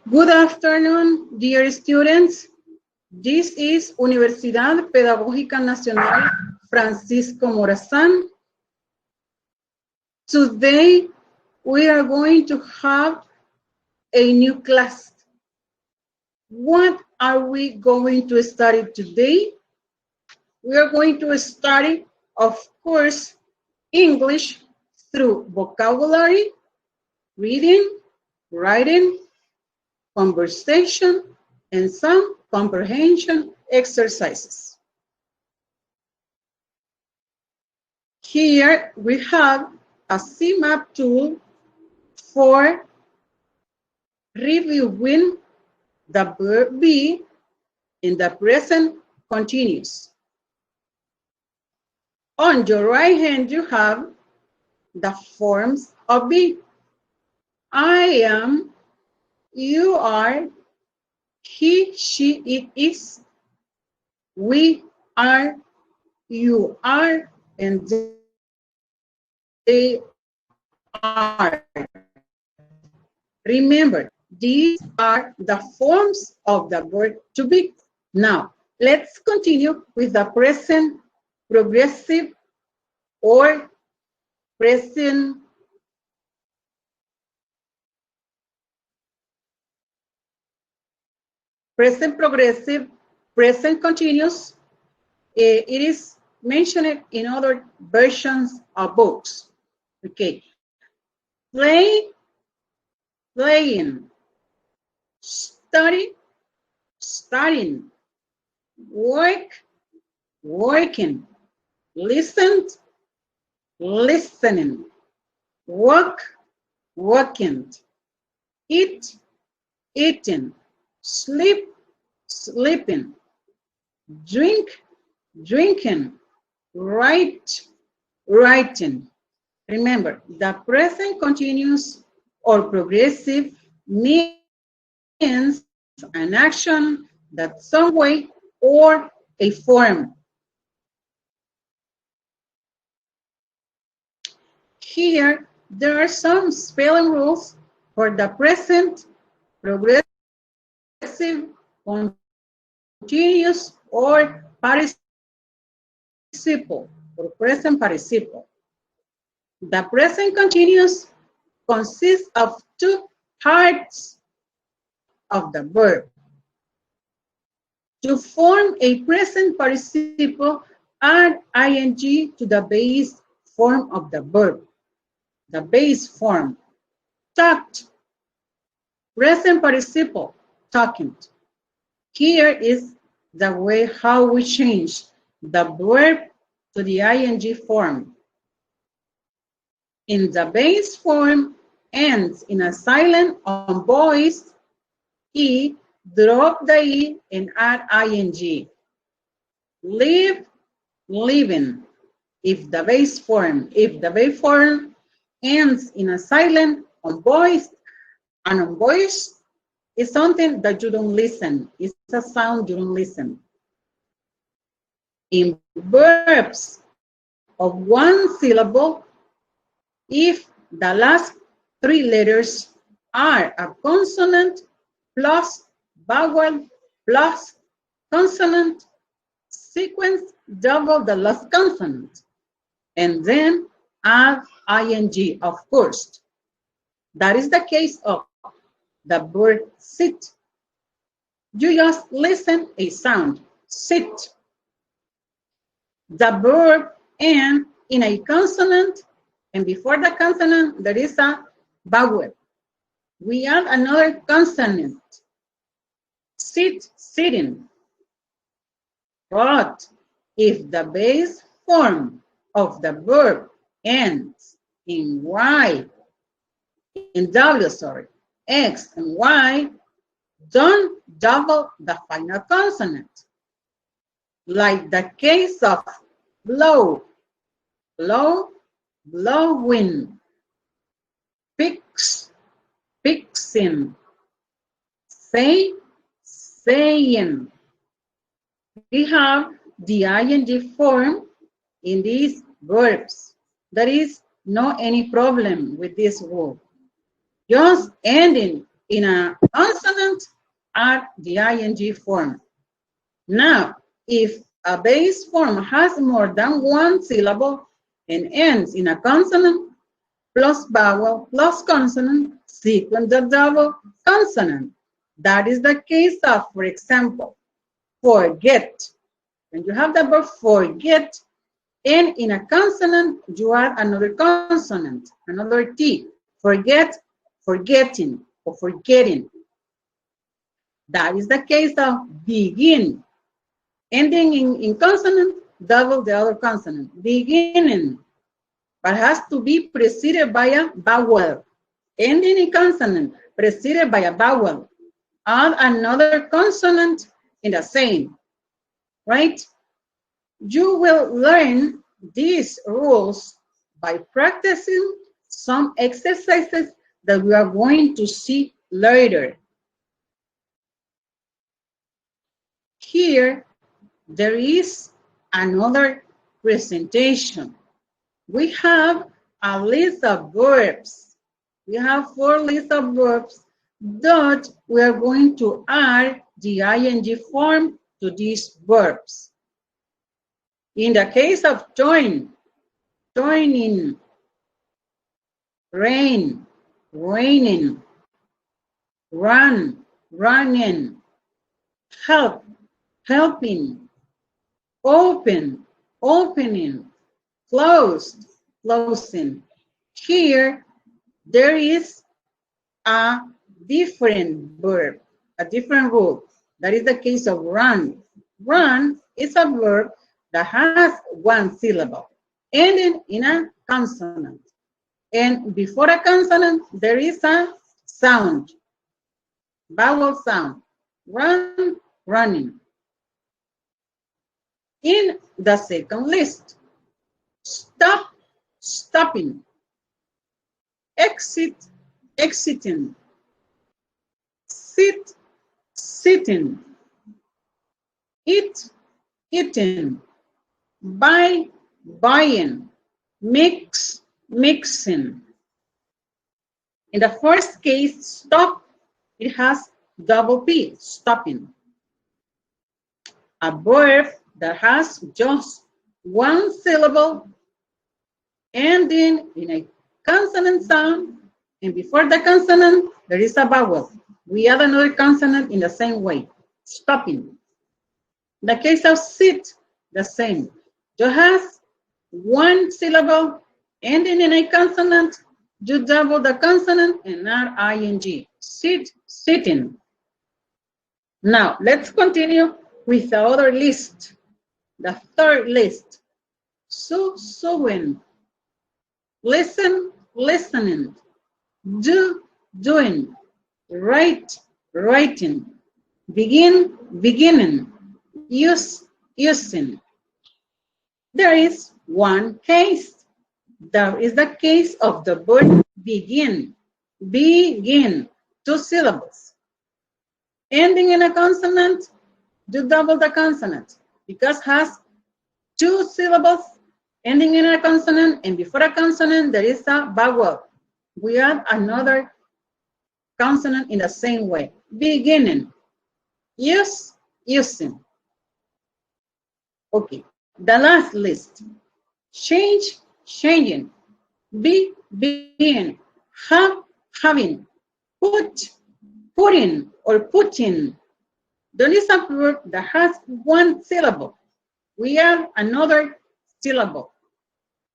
Good afternoon, dear students. This is Universidad Pedagógica Nacional Francisco Morazán. Today, we are going to have a new class. What are we going to study today? We are going to study, of course, English through vocabulary, reading, writing, conversation, and some comprehension exercises. Here we have a CMAP tool for reviewing the verb be in the present continuous. On your right hand, you have the forms of be. I am, you are, he, she, it is, we are, you are, and they are. Remember, these are the forms of the verb to be. Now, let's continue with the present progressive or present progressive, present continuous. It is mentioned in other versions of books. Okay. Play, playing. Study, studying. Work, working. Listen, listening. Walk, walking. Eat, eating. Sleep, sleeping. Drink, drinking. Write, writing. Remember, the present continuous or progressive means an action that some way or a form. Here, there are some spelling rules for the present progressive, continuous, or participle, or present participle. The present continuous consists of two parts of the verb. To form a present participle, add ing to the base form of the verb. The base form, talked. Present participle, talking. Here is the way how we change the verb to the ing form. In the base form, ends in a silent on voice, e, drop the e and add ing. Live, living. If the base form ends in a silent on voice, and on voice is something that you don't listen. It's a sound you don't listen. In verbs of one syllable, if the last three letters are a consonant plus vowel plus consonant, sequence double the last consonant, and then add ing, of course. That is the case of the verb sit. You just listen a sound, sit. The verb ends in a consonant, and before the consonant, there is a vowel. We add another consonant. Sit, sitting. But if the base form of the verb ends in Y, in W, sorry, X and Y, don't double the final consonant. Like the case of blow, blow, blowing, fix, fixing, say, saying. We have the ing form in these verbs. There is no any problem with this rule. Just ending in a consonant are the ing form. Now, if a base form has more than one syllable and ends in a consonant plus vowel plus consonant, sequence the double consonant. That is the case of, for example, forget. When you have the verb forget, and in a consonant, you add another consonant, another T. Forget, forgetting, or forgetting. That is the case of begin. Ending in consonant, double the other consonant. Beginning, but has to be preceded by a vowel. Ending in consonant, preceded by a vowel. Add another consonant in the same, right? You will learn these rules by practicing some exercises that we are going to see later. Here, there is another presentation. We have a list of verbs. We have 4 lists of verbs that we are going to add the ing form to these verbs. In the case of join, joining, rain, raining, run, running, help, helping, open, opening, closed, closing. Here, there is a different verb, a different rule. That is the case of run. Run is a verb that has 1 syllable, ending in a consonant. And before a consonant, there is a sound, vowel sound. Run, running. In the second list, stop, stopping, exit, exiting, sit, sitting, eat, eating, buy, buying, mix, mixing. In the first case, stop, it has double P, stopping. A verb that has just 1 syllable ending in a consonant sound, and before the consonant, there is a vowel. We add another consonant in the same way, stopping. In the case of sit, the same. You has 1 syllable ending in a consonant, you double the consonant and add ing. Sit, sitting. Now, let's continue with the other list, the third list. Sewing, listen, listening, do, doing, write, writing, begin, beginning, use, using. There is 1 case. There is the case of the verb begin. Begin, 2 syllables. Ending in a consonant, you double the consonant because it has 2 syllables ending in a consonant, and before a consonant there is a vowel. We add another consonant in the same way. Beginning, use, using. Okay, the last list. Change, changing, be, being, have, having, put, putting, or putting. There is a verb that has 1 syllable. We add another syllable.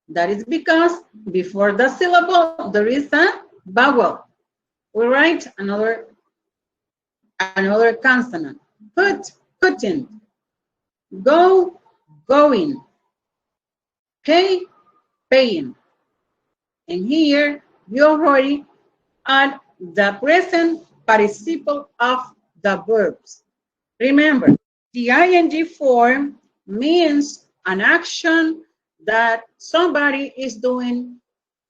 That is because before the syllable there is a vowel. We write another consonant. Put, putting, go, going, pay, paying. And here you already add the present participle of the verbs. Remember, the ing form means an action that somebody is doing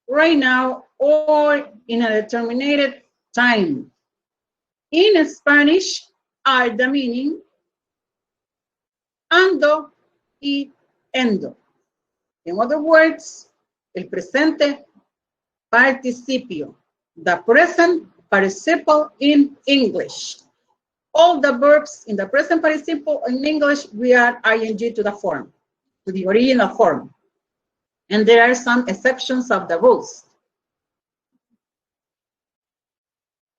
right now or in a determined time. In Spanish are the meaning ando y endo. In other words, el presente participio, the present participle in English. All the verbs in the present participle in English, we add ing to the form, to the original form. And there are some exceptions of the rules.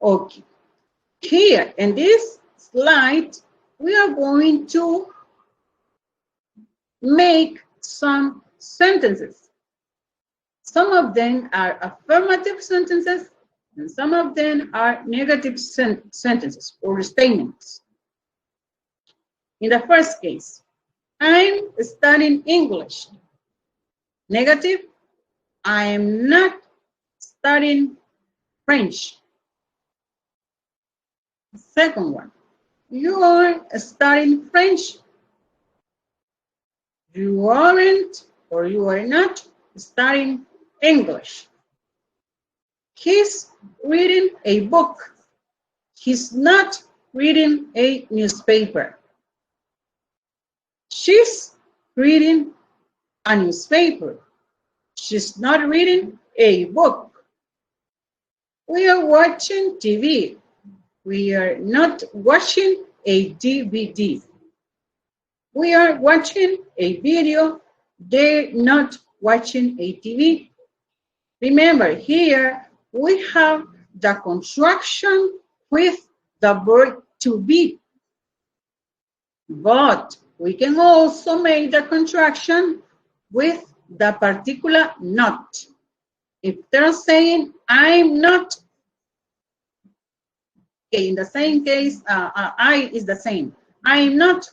Okay. Here in this slide, we are going to make some sentences. Some of them are affirmative sentences, and some of them are negative sentences or statements. In the first case, I'm studying English. Negative, I am not studying French. Second one, you are studying French. You aren't or you are not studying English. He's reading a book. He's not reading a newspaper. She's reading a newspaper. She's not reading a book. We are watching TV. We are not watching a DVD. We are watching a video. They're not watching a TV. Remember, here we have the contraction with the verb to be. But we can also make the contraction with the particular not. If they're saying, I'm not, okay, in the same case, I is the same. I'm not.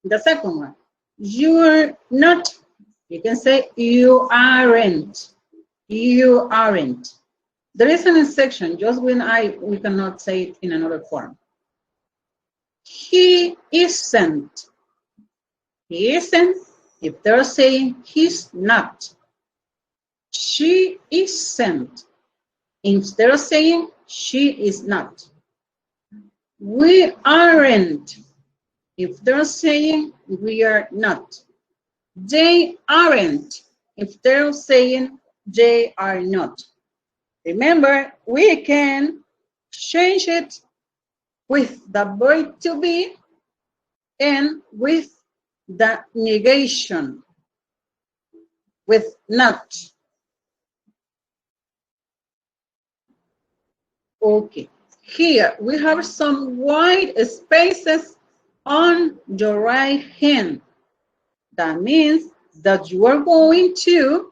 The second one, you're not. You can say you aren't. You aren't. There is an exception, just when we cannot say it in another form. He isn't. He isn't. If they're saying he's not. She isn't. If they're saying she is not. We aren't. If they're saying we are not. They aren't. If they're saying they are not. Remember, we can change it with the verb to be and with the negation, with not. Okay, here we have some white spaces on the right hand. That means that you are going to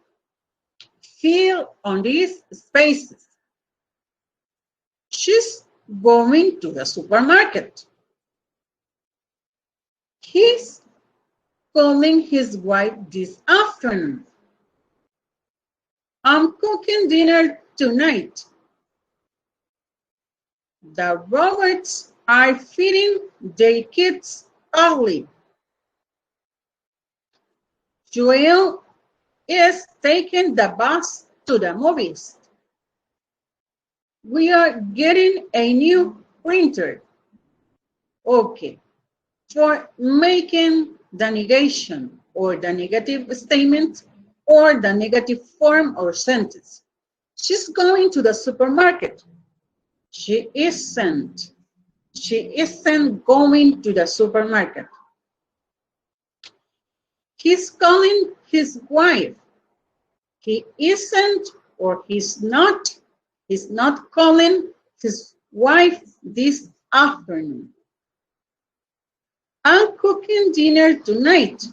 fill on these spaces. She's going to the supermarket. He's calling his wife this afternoon. I'm cooking dinner tonight. The Roberts are feeding their kids early. Joel is taking the bus to the movies. We are getting a new printer. Okay. For making the negation or the negative statement or the negative form or sentence. She's going to the supermarket. She isn't. She isn't going to the supermarket. He's calling his wife. He isn't or he's not calling his wife this afternoon. I'm cooking dinner tonight.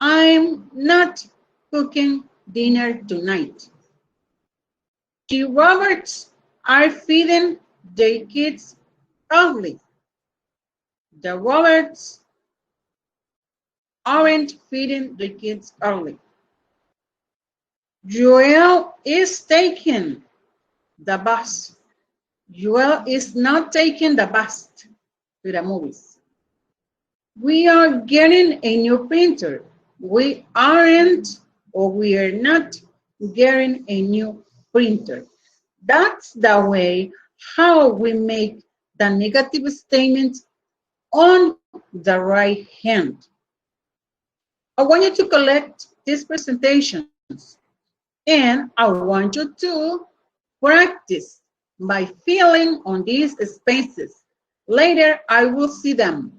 I'm not cooking dinner tonight. The Roberts are feeding their kids early. The Roberts aren't feeding the kids early. Joel is taking the bus. Joel is not taking the bus to the movies. We are getting a new printer. We aren't or we are not getting a new printer. That's the way how we make the negative statement on the right hand. I want you to collect these presentations And I want you to practice by filling on these spaces. Later, I will see them.